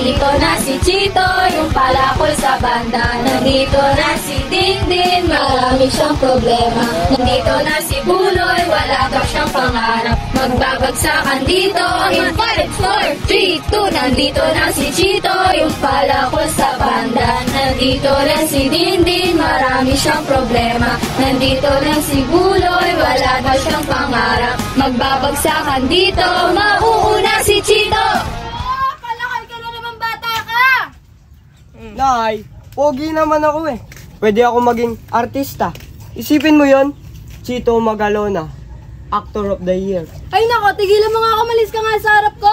Nandito na si Chito, yung palakol sa banda. Nandito na si Dingding, marami siyang problema. Nandito na si Buloy, wala daw siyang pangarap. Magbabagsakan dito in 5, 4, 3, 2. Nandito na si Chito, yung palakol sa banda. Nandito na si Dingding, marami siyang problema. Nandito na si Buloy, wala daw siyang pangarap. Magbabagsakan dito, mauuna si Chito. Palakal ka na naman, bata ka! Nay, pogi naman ako eh. Pwede ako maging artista. Isipin mo yon, Chito Magalona, Actor of the Year. Ay nako, tigilan mo nga ako, malis ka nga sa harap ko.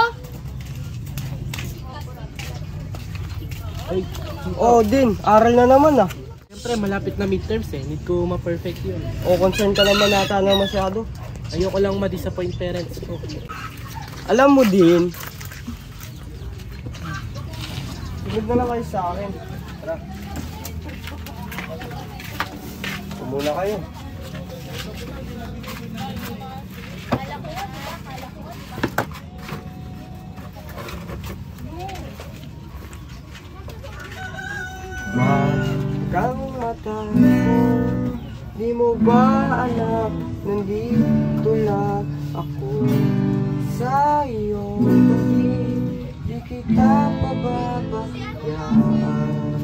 Oo din, aral na naman ah. Siyempre, malapit na midterms eh. Need ko ma-perfect yun. O concern ka naman nata na masyado. Ayoko lang ma-disappoint parents ko. Alam mo din, sunod na lang kayo sa akin. Tara. Kumula kayo. Kang mata ko, di mo ba alam, nandito lang ako sa iyong tabi, di kita pababayaan.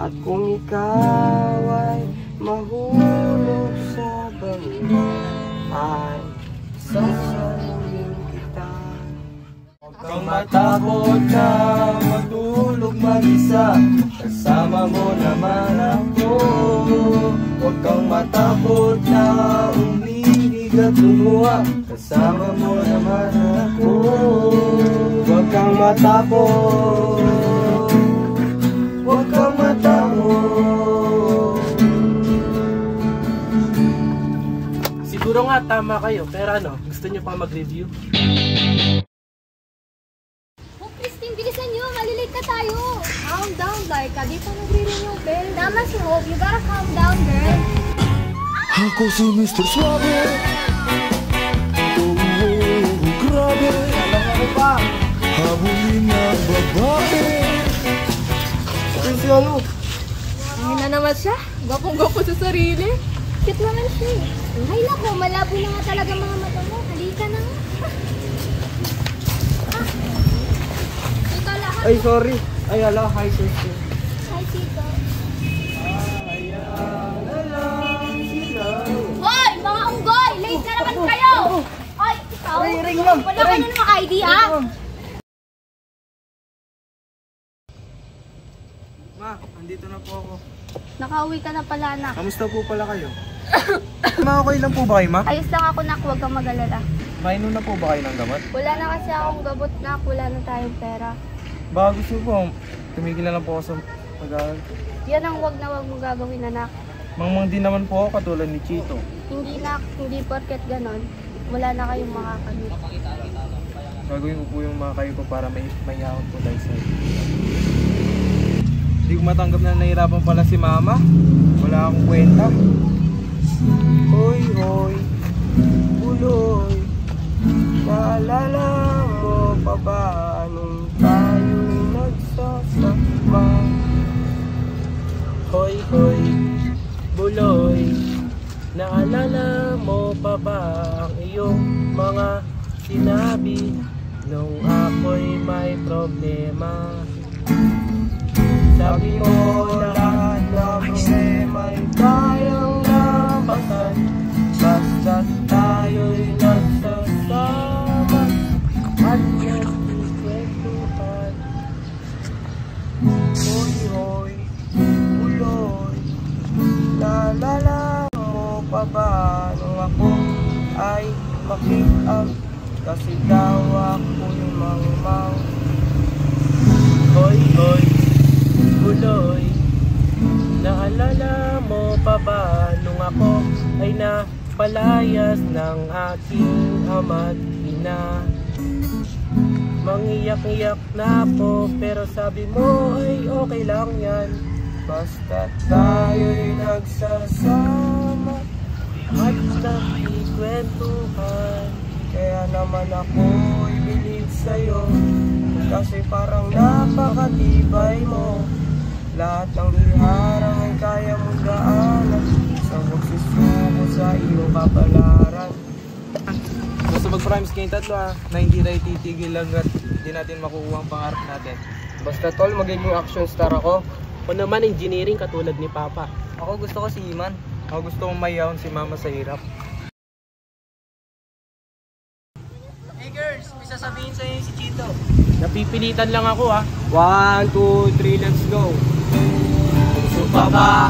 At kung ikaw ay mahulog sa bangin, ay sasaluhin kita. Huwag kang matakot na matulog mag-isa, kasama mo naman ako. Huwag kang matakot na umilig at lumuha, kasama mo naman ako. Huwag kang matakot, huwag kang matakot. Siguro nga tama kayo, pero ano, gusto niyo pa mag-review? Bilisan nyo, malilate na tayo. Calm down, Laika. Di pa nagre-ring yung bell. Tama si Hope. You gotta calm down, girl. Ako si Mr. Suave. Grabe. Alam mo pa, Habulin ng babae. kasi ano, Hindi na naman siya. Gwapong-gwapo sa sarili. Cute naman siya. Ay nako, malabo na nga talaga mga mata mo. Halika na nga. ay sorry. Ay ala, hi sister. Hi, Chico. Ayan na lang sila. Hoy, mga unggoy! Late na naman kayo! Ay, ikaw? Ring lang. Wala ka na namang ID, ha? Ma, andito na po ako. Nakauwi ka na pala, anak. Kamusta po pala kayo? Ma, okay lang po ba kayo, ma? Ayos lang ako, nak. Huwag kang mag-alala. Mainom na po ba kayo ng gamot? Wala na kasi akong gabot, nak. Wala na tayong pera. Baka gusto po, tumigil na lang po ako sa pag-aaral. Yan ang wag na wag mo gagawin, anak. Mangmang din naman po ako katulad ni Chito. Hindi, nak. Hindi porket ganon. Wala na kayong makakamit. Gagawin ko po yung mga kayo ko para may hahon po tayo sa'yo. Hindi ko matanggap na nahirapan pala si mama. Wala akong kwenta. Hoy, hoy, Buloy, naalala mo pa ba nung tayo'y nagsasama? Hoy, hoy, Buloy, naalala mo pa ba ang iyong mga sinabi nung ako'y may problema? Sabi mo lahat ng problema'y kayang lampasan, basta tayo'y nagsasama at nagkikwentuhan. Hoy, hoy, Buloy, naalala mo pa ba nung ako ay makiag, kasi daw ako'y mangmang. Hoy, hoy, Buloy, naalala mo pa ba nung ako ay napalayas ng aking ama't ina? Mangiyak-iyak na po, pero sabi mo ay okay lang yan, basta tayo'y nagsasama at nakikwentuhan. Kaya naman ako'y bilib sa'yo, Kasi parang napakatibay mo. Lahat ng iharang ay kaya mong daanan sa pagsisuko sa iyong kapalaran. Basta mag-promise kayong tatlo na hindi tayo titigil hanggat hindi natin makukuha ang pangarap natin. Basta tol, magiging action star ako. O naman engineering katulad ni Papa. Ako gusto ko si Iman. Ako gusto kong mayahon si mama sa hirap. Hey girls, may sasabihin sa'yo si Chito. Napipilitan lang ako 1, 2, 3, let's go. Gusto pa ba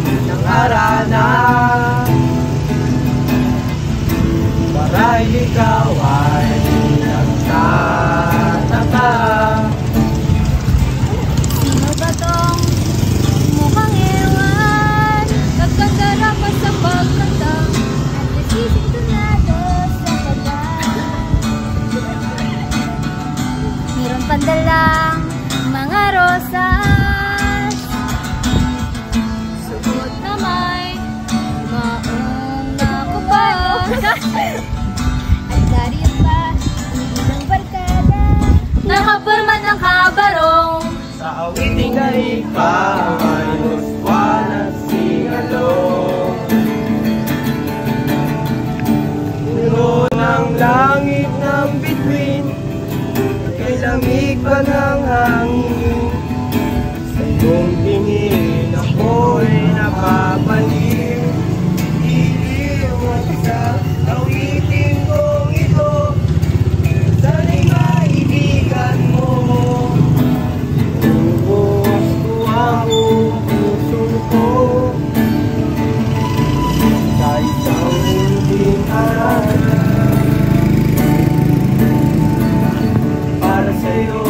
ng harana para ikaw ay nagtataka? Sino ba tong mukhang ewan? Nagkagarapan sa pagkanta at nasisintunado sa kanya. Meron pandalang mga rosas, suot na may maong nakupas. At dariyan pa ang isang barkada, nakapurma ng kabarong. Sa awiting na ikaw ay huswan at singalong. Puno ng langit ng bituin, kay lamig pa ng hangin. Sa iyong tingin ako'y napapaliw. Iliw at sa awitin kong ito, sana'y maibigan mo. Bubuhos ko ang puso ko sa isang munting harana para sa'yo.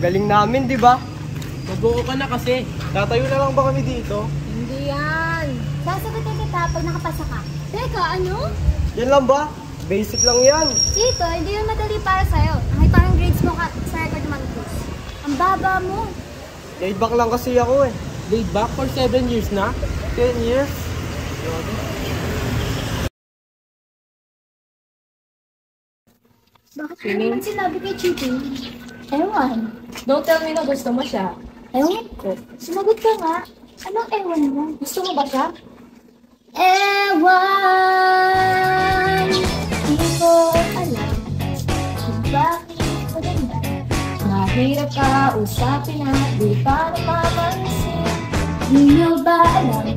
Galing namin, di ba? Mabuo ka na kasi. Tatayo na lang ba kami dito? Hindi yan. Sasagutin kita pag nakapasa ka. Teka, ano? Yan lang ba? Basic lang yan. Chito, hindi yun madali para sa'yo. Nakita yung grades mo sa record man quiz. Ang baba mo. Laid back lang kasi ako eh. Laid back for 7 years na? 10 years? Bakit ano naman sinabi kay Chito? Ewan. Don't tell me na gusto mo siya. Ewan ko. Sumagot ka nga. Anong ewan mo? Gusto mo ba siya? Ewan. Di ko alam kung bakit maganda. Mahirap ka usapin na di pa namamansin. Di nyo ba alam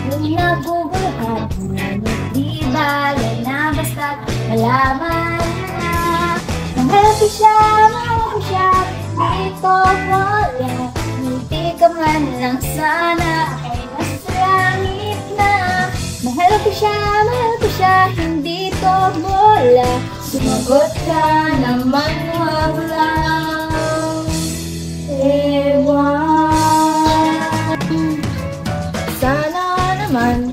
kung naguguluhan? Di bala na basta't malaman na mahal ko siya, di ko wala. Ngiti ka man lang sana ay nasa langit na. Mahal ko siya, hindi to bola. Sumagot ka naman, wag lang. Ewan. Sana naman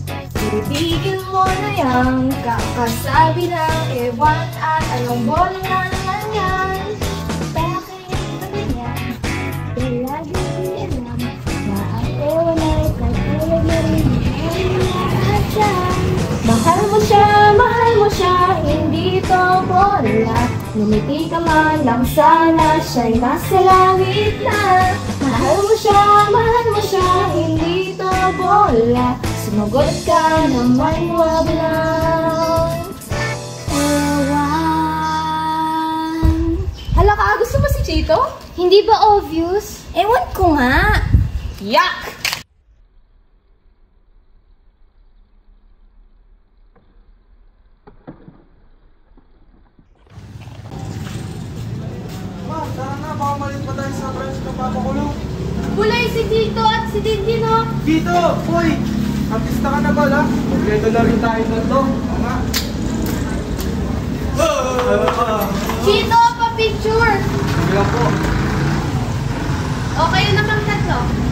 itigil mo na yan. Kakasabi ng ewan at anong bola na naman yan. Bakit ba ganyan? Lagi alam na ang ewan ay nagkulag na rin. Lahat yan. Mahal mo siya, hindi to bola. Lumiti ka man lang sana, siya'y nasa langit na. Mahal mo siya, hindi to bola. Sumagot ka naman, wag lang. Ewan. Hala ka, gusto mo si Chito? Hindi ba obvious? Ewan ko nga. Yak! Ma, tara na. Baka malit pa tayo sa friends ng Papa Kulong. Bulay si Tito at si Dindin, oh. Dito! Hoy! Artista ka na ba, la? Kompleto na rin tayo tatlo. Nga. Tito, pa-picture. Sige lang po. Okay na kang tatlo.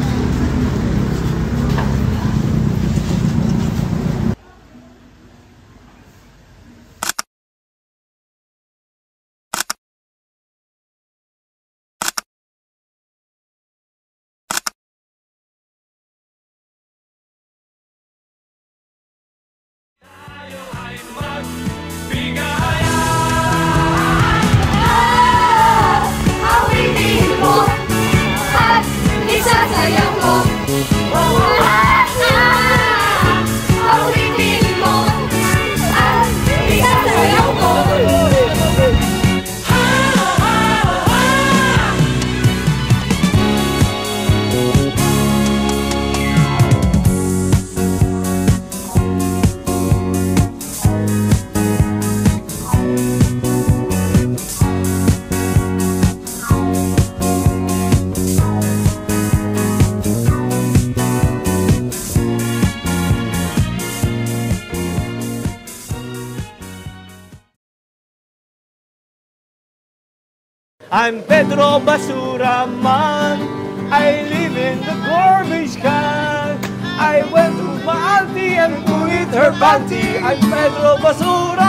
I'm Pedro Basura Man. I live in the garbage can. I went to my auntie and put her panty. I'm Pedro Basura